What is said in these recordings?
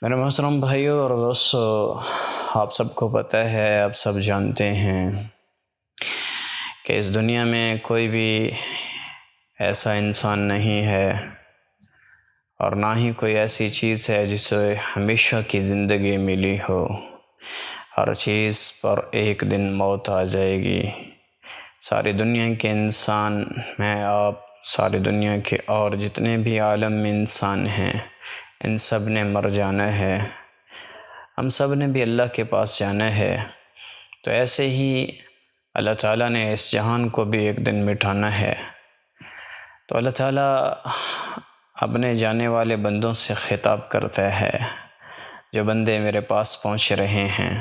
میرے محترم بھائیوں اور دوستو، آپ سب کو پتہ ہے، آپ سب جانتے ہیں کہ اس دنیا میں کوئی بھی ایسا انسان نہیں ہے اور نہ ہی کوئی ایسی چیز ہے جسے ہمیشہ کی زندگی ملی ہو۔ ہر چیز پر ایک دن موت آ جائے گی۔ ساری دنیا کے انسان، میں آپ، ساری دنیا کے اور جتنے بھی عالم میں انسان ہیں، ان سب نے مر جانا ہے۔ ہم سب نے بھی اللہ کے پاس جانا ہے۔ تو ایسے ہی اللہ تعالیٰ نے اس جہان کو بھی ایک دن مٹانا ہے۔ تو اللہ تعالیٰ اپنے جانے والے بندوں سے خطاب کرتا ہے، جو بندے میرے پاس پہنچ رہے ہیں۔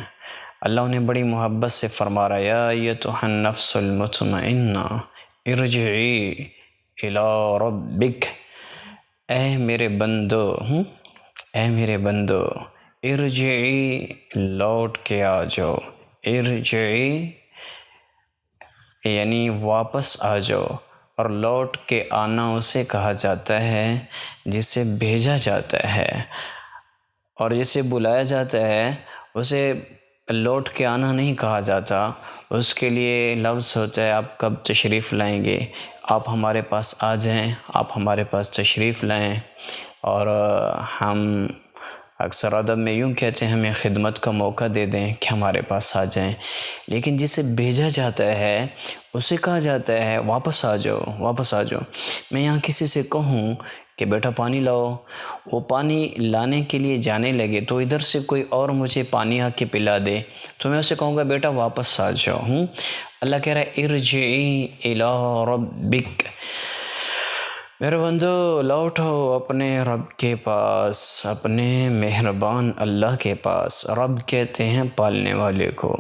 اللہ انہیں بڑی محبت سے فرما رہا ہے، یا ایتھا النفس المطمئنہ ارجعی الی ربک، اے میرے بندو، اے میرے بندو، ارجعی، لوٹ کے آ جاؤ، ارجعی یعنی واپس آ جاؤ۔ اور لوٹ کے آنا اسے کہا جاتا ہے جسے بھیجا جاتا ہے، اور جسے بلایا جاتا ہے اسے لوٹ کے آنا نہیں کہا جاتا۔ اس کے لیے لفظ ہوتا ہے، آپ کب تشریف لائیں گے، آپ ہمارے پاس آ جائیں، آپ ہمارے پاس تشریف لائیں۔ اور ہم اکثر ادب میں یوں کہتے ہیں، ہمیں خدمت کا موقع دے دیں کہ ہمارے پاس آ جائیں۔ لیکن جسے بھیجا جاتا ہے اسے کہا جاتا ہے واپس آ جاؤ، واپس آ جاؤ۔ میں یہاں کسی سے کہوں کہ بیٹا پانی لاؤ، وہ پانی لانے کے لیے جانے لگے تو ادھر سے کوئی اور مجھے پانی آ کے پلا دے، تو میں اسے کہوں گا بیٹا واپس آ جاؤ۔ اللہ کہہ رہا ہے ارجعی الی ربک، میرے بندو لوٹو اپنے رب کے پاس، اپنے مہربان اللہ کے پاس۔ رب کہتے ہیں پالنے والے کو۔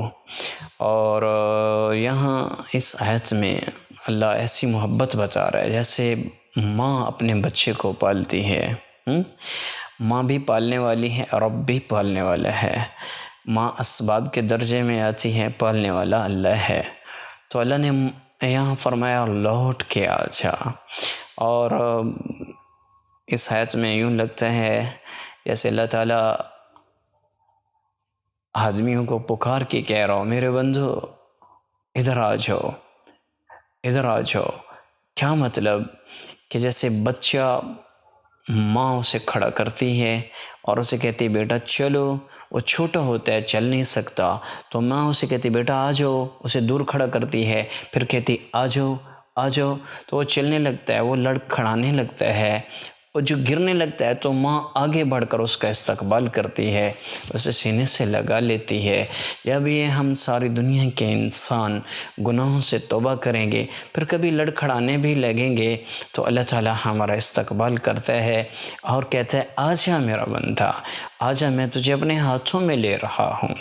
اور یہاں اس آیت میں اللہ ایسی محبت بتا رہا ہے جیسے ماں اپنے بچے کو پالتی ہے۔ ماں بھی پالنے والی ہے، رب بھی پالنے والا ہے۔ ماں اسباب کے درجے میں آتی ہے، پالنے والا اللہ ہے۔ تو اللہ نے یہاں فرمایا لوٹ کے آ جا۔ اور اس آیت میں یوں لگتا ہے جیسے اللہ تعالیٰ آدمیوں کو پکار کے کہہ رہا ہو، میرے بندو ادھر آ جاؤ، ادھر آ جاؤ۔ کیا مطلب کہ جیسے بچہ ماں اسے کھڑا کرتی ہے اور اسے کہتی بیٹا چلو، وہ چھوٹا ہوتا ہے چل نہیں سکتا، تو ماں اسے کہتی بیٹا آ جاؤ، اسے دور کھڑا کرتی ہے، پھر کہتی آ جاؤ، آ جاؤ، تو وہ چلنے لگتا ہے، وہ لڑکھڑانے لگتا ہے، اور جو گرنے لگتا ہے تو ماں آگے بڑھ کر اس کا استقبال کرتی ہے، اسے سینے سے لگا لیتی ہے۔ جب یہ ہم ساری دنیا کے انسان گناہوں سے توبہ کریں گے، پھر کبھی لڑکھڑانے بھی لگیں گے، تو اللہ تعالیٰ ہمارا استقبال کرتا ہے اور کہتا ہے آجا میرا بندہ، آجا، میں تجھے اپنے ہاتھوں میں لے رہا ہوں۔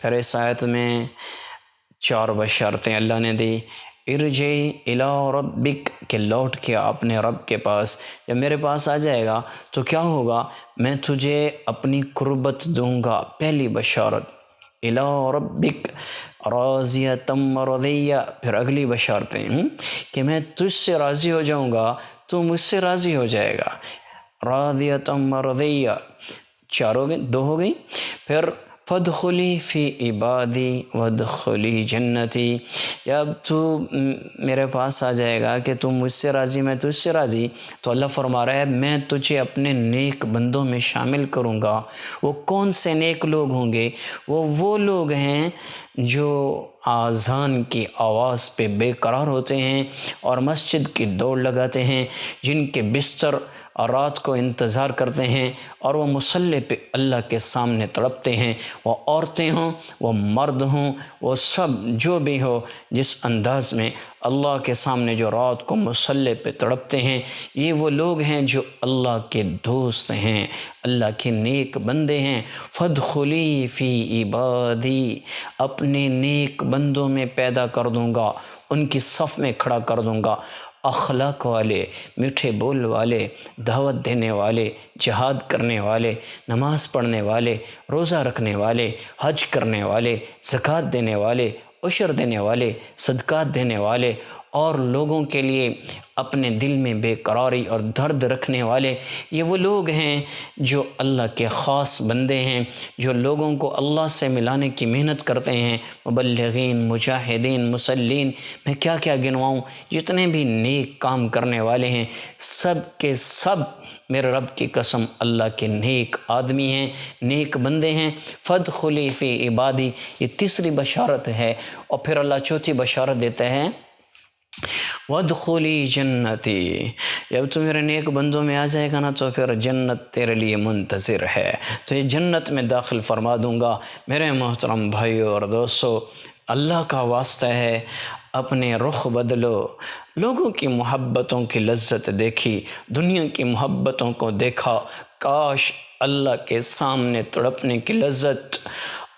پھر اس آیت میں 4 بشارتیں اللہ نے دی، ارجعی الی ربک، کہ لوٹ کے اپنے رب کے پاس۔ جب میرے پاس آ جائے گا تو کیا ہوگا، میں تجھے اپنی قربت دوں گا۔ پہلی بشارت الی ربک راضیۃ مرضیہ، پھر اگلی بشارتیں کہ میں تجھ سے راضی ہو جاؤں گا، تو مجھ سے راضی ہو جائے گا، راضیۃ مرضیہ۔ 4 ہو گئی، 2 ہو گئی۔ پھر فادخلی فی عبادی وادخلی جنتی، جب تو میرے پاس آ جائے گا کہ تم مجھ سے راضی، میں تجھ سے راضی، تو اللہ فرما رہا ہے میں تجھے اپنے نیک بندوں میں شامل کروں گا۔ وہ کون سے نیک لوگ ہوں گے؟ وہ لوگ ہیں جو اذان کی آواز پہ بے قرار ہوتے ہیں اور مسجد کی دوڑ لگاتے ہیں، جن کے بستر اور رات کو انتظار کرتے ہیں، اور وہ مصلی پہ اللہ کے سامنے تڑپتے ہیں، وہ عورتیں ہوں، وہ مرد ہوں، وہ سب جو بھی ہو، جس انداز میں اللہ کے سامنے جو رات کو مصلی پہ تڑپتے ہیں، یہ وہ لوگ ہیں جو اللہ کے دوست ہیں، اللہ کے نیک بندے ہیں۔ فادخلی فی عبادی، اپنے نیک بندوں میں پیدا کر دوں گا، ان کی صف میں کھڑا کر دوں گا، اخلاق والے، میٹھے بول والے، دعوت دینے والے، جہاد کرنے والے، نماز پڑھنے والے، روزہ رکھنے والے، حج کرنے والے، زکوٰۃ دینے والے، عشر دینے والے، صدقات دینے والے، اور لوگوں کے لیے اپنے دل میں بے قراری اور درد رکھنے والے یہ وہ لوگ ہیں جو اللہ کے خاص بندے ہیں، جو لوگوں کو اللہ سے ملانے کی محنت کرتے ہیں۔ مبلغین، مجاہدین، مسلین، میں کیا کیا گنواؤں، جتنے بھی نیک کام کرنے والے ہیں سب کے سب میرے رب کی قسم اللہ کے نیک آدمی ہیں، نیک بندے ہیں۔ فادخلی فی عبادی، یہ تیسری بشارت ہے، اور پھر اللہ چوتھی بشارت دیتا ہے وادخلی جنتی، جب تو میرے نیک بندوں میں آ جائے گا نا تو پھر جنت تیرے لیے منتظر ہے، تو یہ جنت میں داخل فرما دوں گا۔ میرے محترم بھائیو اور دوستو، اللہ کا واسطہ ہے اپنے رخ بدلو، لوگوں کی محبتوں کی لذت دیکھی، دنیا کی محبتوں کو دیکھا، کاش اللہ کے سامنے تڑپنے کی لذت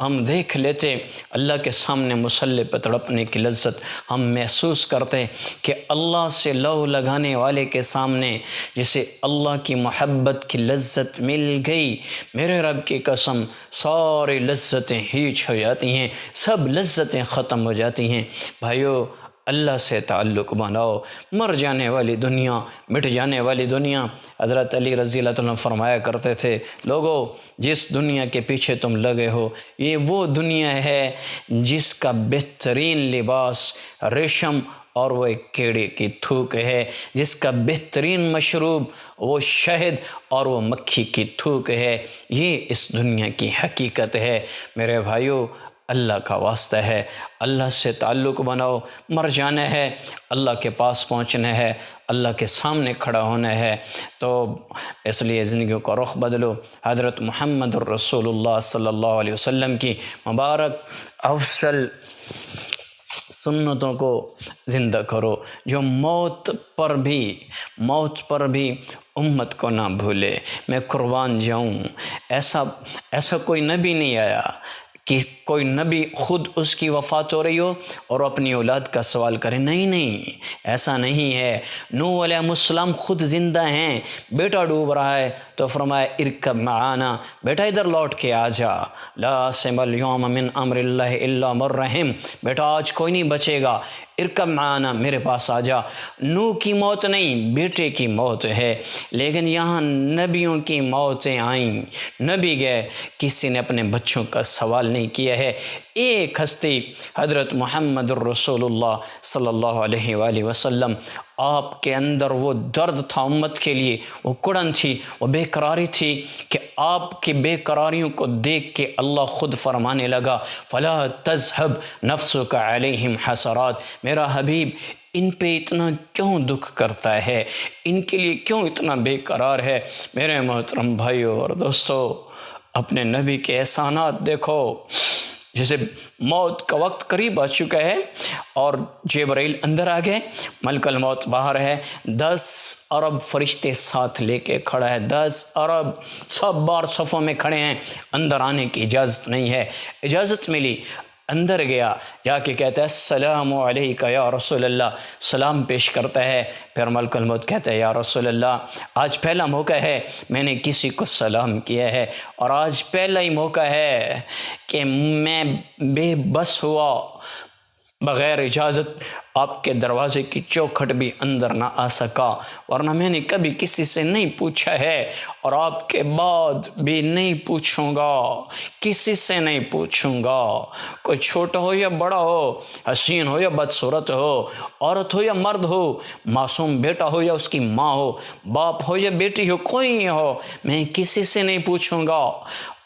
ہم دیکھ لیتے، اللہ کے سامنے مصلی پہ تڑپنے کی لذت ہم محسوس کرتے کہ اللہ سے لو لگانے والے کے سامنے جسے اللہ کی محبت کی لذت مل گئی، میرے رب کی قسم ساری لذتیں ہیچ ہو جاتی ہیں، سب لذتیں ختم ہو جاتی ہیں۔ بھائیو، اللہ سے تعلق بناؤ، مر جانے والی دنیا، مٹ جانے والی دنیا۔ حضرت علی رضی اللہ عنہ فرمایا کرتے تھے، لوگو جس دنیا کے پیچھے تم لگے ہو یہ وہ دنیا ہے جس کا بہترین لباس ریشم اور وہ ایک کیڑے کی تھوک ہے، جس کا بہترین مشروب وہ شہد اور وہ مکھی کی تھوک ہے۔ یہ اس دنیا کی حقیقت ہے۔ میرے بھائیو، اللہ کا واسطہ ہے، اللہ سے تعلق بناؤ، مر جانا ہے، اللہ کے پاس پہنچنا ہے، اللہ کے سامنے کھڑا ہونا ہے، تو اس لیے زندگیوں کا رخ بدلو۔ حضرت محمد الرسول اللہ صلی اللہ علیہ وسلم کی مبارک افضل سنتوں کو زندہ کرو، جو موت پر بھی امت کو نہ بھولے۔ میں قربان جاؤں، ایسا کوئی نبی نہیں آیا کہ کوئی نبی خود اس کی وفات ہو رہی ہو اور اپنی اولاد کا سوال کرے، نہیں، ایسا نہیں ہے۔ نوح علیہ السلام خود زندہ ہیں، بیٹا ڈوب رہا ہے تو فرمایا ارکب معانا، بیٹا ادھر لوٹ کے آ جا، لا عاصم اليوم من امر اللہ الا من رحم، بیٹا آج کوئی نہیں بچے گا، ارکب معانا، میرے پاس آ جا۔ نوح کی موت نہیں، بیٹے کی موت ہے، لیکن یہاں نبیوں کی موتیں آئیں، نبی گئے، کسی نے اپنے بچوں کا سوال نہیں کیا ہے۔ ایک ہستی حضرت محمد الرسول اللہ صلی اللہ علیہ وآلہ وسلم، آپ کے اندر وہ درد تھا امت کے لیے، وہ کڑن تھی، وہ بے قراری تھی کہ آپ کی بے قراریوں کو دیکھ کے اللہ خود فرمانے لگا فلا تذهب نفسك علیہم حسرات، میرا حبیب ان پہ اتنا کیوں دکھ کرتا ہے، ان کے لیے کیوں اتنا بے قرار ہے۔ میرے محترم بھائیو اور دوستو، اپنے نبی کے احسانات دیکھو، جیسے موت کا وقت قریب آ چکا ہے اور جبرائیل اندر آ گئے، ملک الموت باہر ہے، 10 ارب فرشتے ساتھ لے کے کھڑا ہے، 10 ارب سب بار صفوں میں کھڑے ہیں، اندر آنے کی اجازت نہیں ہے۔ اجازت ملی، اندر گیا، یا کہ کہتا ہے السلام علیکہ یا رسول اللہ، سلام پیش کرتا ہے، پھر ملک الموت کہتا ہے یا رسول اللہ آج پہلا موقع ہے میں نے کسی کو سلام کیا ہے، اور آج پہلا ہی موقع ہے کہ میں بے بس ہوا، بغیر اجازت آپ کے دروازے کی چوکھٹ بھی اندر نہ آ سکا، ورنہ میں نے کبھی کسی سے نہیں پوچھا ہے اور آپ کے بعد بھی نہیں پوچھوں گا، کسی سے نہیں پوچھوں گا، کوئی چھوٹا ہو یا بڑا ہو، حسین ہو یا بدصورت ہو، عورت ہو یا مرد ہو، معصوم بیٹا ہو یا اس کی ماں ہو، باپ ہو یا بیٹی ہو، کوئی ہو، میں کسی سے نہیں پوچھوں گا۔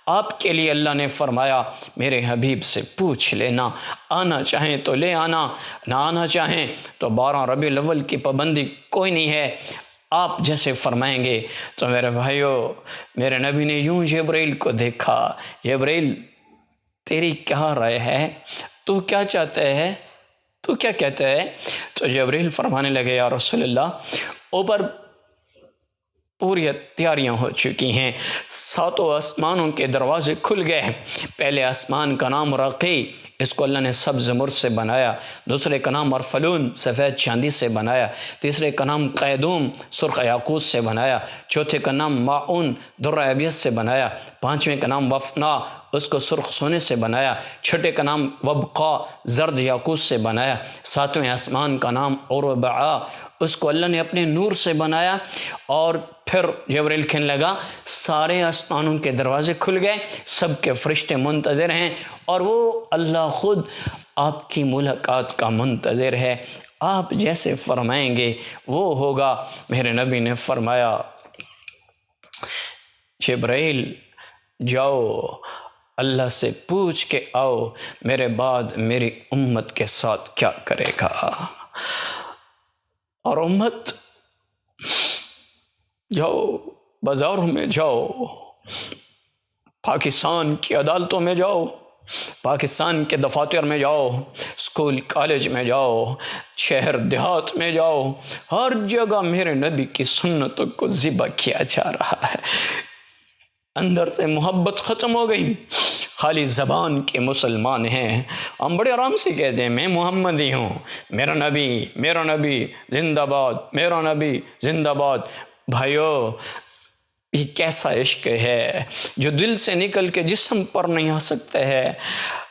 آپ کے لیے اللہ نے فرمایا میرے حبیب سے پوچھ لینا، آنا چاہیں تو لے آنا، نہ آنا چاہیں تو 12 ربیع الاول کی پابندی کوئی نہیں ہے، آپ جیسے فرمائیں گے۔ تو میرے بھائیو، میرے نبی نے یوں جبرائیل کو دیکھا، جبرائیل تیری کیا رائے ہے، تو کیا چاہتا ہے، تو کیا کہتا ہے؟ تو جبرائیل فرمانے لگے یا رسول اللہ، اوپر پوری تیاریاں ہو چکی ہیں، ساتوں آسمانوں کے دروازے کھل گئے ہیں۔ پہلے آسمان کا نام رقی، اس کو اللہ نے سبز زمرد سے بنایا، دوسرے کا نام ارفلون سفید چاندی سے بنایا، تیسرے کا نام قیدوم سرخ یاقوت سے بنایا، چوتھے کا نام معون درہ ابیض سے بنایا، پانچویں کا نام وفنا اس کو سرخ سونے سے بنایا، چھٹے کا نام وبقا زرد یاقوت سے بنایا، ساتویں آسمان کا نام اربعا اس کو اللہ نے اپنے نور سے بنایا۔ اور پھر جبرائیل کہنے لگا سارے آسمانوں کے دروازے کھل گئے، سب کے فرشتے منتظر ہیں، اور وہ اللہ خود آپ کی ملاقات کا منتظر ہے، آپ جیسے فرمائیں گے وہ ہوگا۔ میرے نبی نے فرمایا جبرائیل جاؤ اللہ سے پوچھ کے آؤ میرے بعد میری امت کے ساتھ کیا کرے گا۔ اور امت جاؤ بازاروں میں جاؤ، پاکستان کی عدالتوں میں جاؤ، پاکستان کے دفاتر میں جاؤ، اسکول کالج میں جاؤ، شہر دیہات میں جاؤ، ہر جگہ میرے نبی کی سنتوں کو ذبح کیا جا رہا ہے۔ اندر سے محبت ختم ہو گئی، خالی زبان کے مسلمان ہیں۔ ہم بڑے آرام سے کہتے ہیں میں محمدی ہوں، میرا نبی زندہ باد، میرا نبی زندہ باد۔ بھائیو یہ کیسا عشق ہے جو دل سے نکل کے جسم پر نہیں آ سکتا ہے۔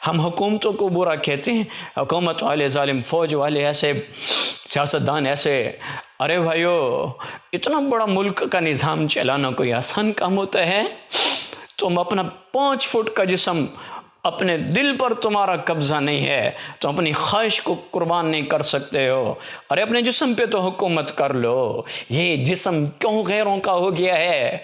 ہم حکومتوں کو برا کہتے ہیں، حکومت والے ظالم، فوج والے ایسے، سیاستدان ایسے۔ ارے بھائیو اتنا بڑا ملک کا نظام چلانا کوئی آسان کام ہوتا ہے؟ تم اپنا 5 فٹ کا جسم، اپنے دل پر تمہارا قبضہ نہیں ہے، تم اپنی خواہش کو قربان نہیں کر سکتے ہو۔ ارے اپنے جسم پہ تو حکومت کر لو، یہ جسم کیوں غیروں کا ہو گیا ہے؟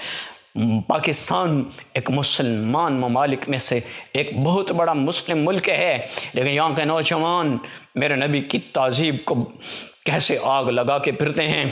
پاکستان ایک مسلمان ممالک میں سے ایک بہت بڑا مسلم ملک ہے، لیکن یہاں کے نوجوان میرے نبی کی تہذیب کو کیسے آگ لگا کے پھرتے ہیں،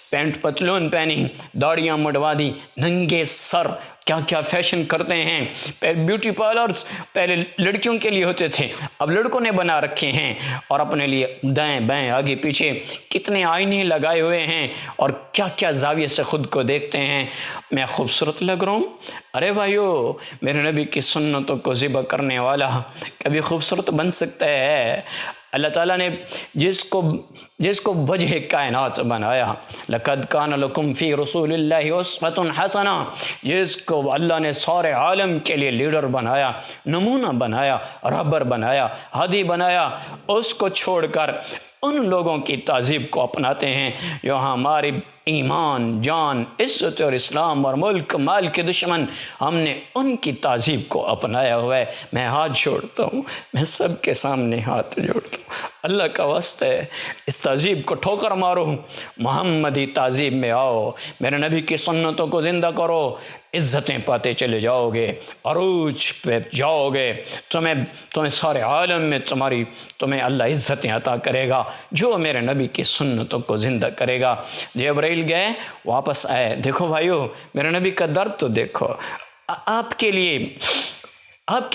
پینٹ پتلون پہنی، داڑیاں مڈوا دی، ننگے سر، کیا کیا فیشن کرتے ہیں۔ پہلے بیوٹی پارلرز پہلے لڑکیوں کے لیے ہوتے تھے، اب لڑکوں نے بنا رکھے ہیں، اور اپنے لیے دائیں بائیں آگے پیچھے کتنے آئینے لگائے ہوئے ہیں، اور کیا کیا زاویے سے خود کو دیکھتے ہیں، میں خوبصورت لگ رہا ہوں۔ ارے بھائیو میرے نبی کی سنتوں کو ذبح کرنے والا کبھی خوبصورت بن سکتا ہے؟ اللہ تعالیٰ نے جس کو وجہ کائنات بنایا، لَقَدْ كَانَ لَكُمْ فِي رَسُولِ اللَّهِ أُسْوَةٌ حَسَنَةٌ، جس کو اللہ نے سارے عالم کے لیے لیڈر بنایا، نمونہ بنایا، رہبر بنایا، ہادی بنایا، اس کو چھوڑ کر ان لوگوں کی تہذیب کو اپناتے ہیں جو ہماری ایمان، جان، عزت اور اسلام اور ملک مال کے دشمن، ہم نے ان کی تہذیب کو اپنایا ہوا ہے۔ میں ہاتھ جوڑتا ہوں، میں سب کے سامنے ہاتھ جوڑتا ہوں، اللہ کا واسطہ ہے اس تہذیب کو ٹھوکر مارو، محمدی تہذیب میں آؤ، میرے نبی کی سنتوں کو زندہ کرو، عزتیں پاتے چلے جاؤ گے، عروج پہ جاؤ گے، تمہیں سارے عالم میں تمہیں اللہ عزتیں عطا کرے گا جو میرے نبی کی سنتوں کو زندہ کرے گا۔ جبرائیل گئے واپس آئے، دیکھو بھائیو میرے نبی کا درد تو دیکھو، آپ کے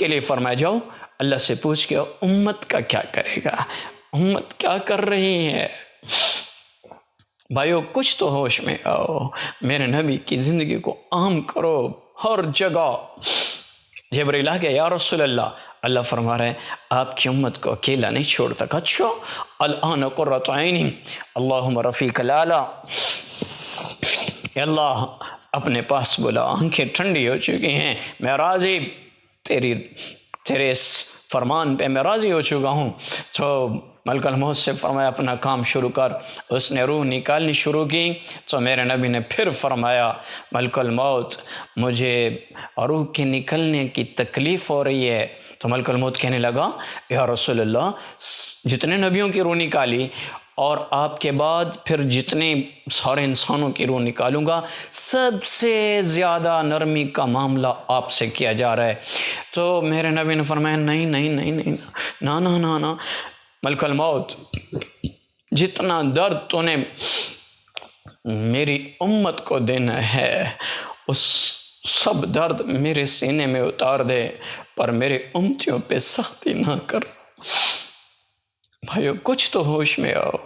لیے فرمایا جاؤ اللہ سے پوچھ کے امت کا کیا کرے گا، امت کیا کر رہی ہے۔ بھائیو کچھ تو ہوش میں آؤ، میرے نبی کی زندگی کو عام کرو ہر جگہ۔ جبرائیل آ گیا، یا رسول اللہ فرما رہے ہیں آپ کی امت کو اکیلا نہیں چھوڑتا۔ اچھا الان قرۃ عینی اللہم رفیق الاعلی، اللہ اپنے پاس بلا، آنکھیں ٹھنڈی ہو چکی ہیں، میں راضی، تیرے اس فرمان پہ میں راضی ہو چکا ہوں۔ تو ملک الموت سے فرمایا اپنا کام شروع کر، اس نے روح نکالنی شروع کی، تو میرے نبی نے پھر فرمایا ملک الموت مجھے روح کے نکلنے کی تکلیف ہو رہی ہے۔ تو ملک الموت کہنے لگا یا رسول اللہ جتنے نبیوں کی روح نکالی اور آپ کے بعد پھر جتنے سارے انسانوں کی روح نکالوں گا، سب سے زیادہ نرمی کا معاملہ آپ سے کیا جا رہا ہے۔ تو میرے نبی نے فرمایا نہیں، نا ملک الموت، جتنا درد تو نے میری امت کو دینا ہے اس سب درد میرے سینے میں اتار دے، پر میرے امتیوں پہ سختی نہ کر۔ بھائیو کچھ تو ہوش میں آؤ۔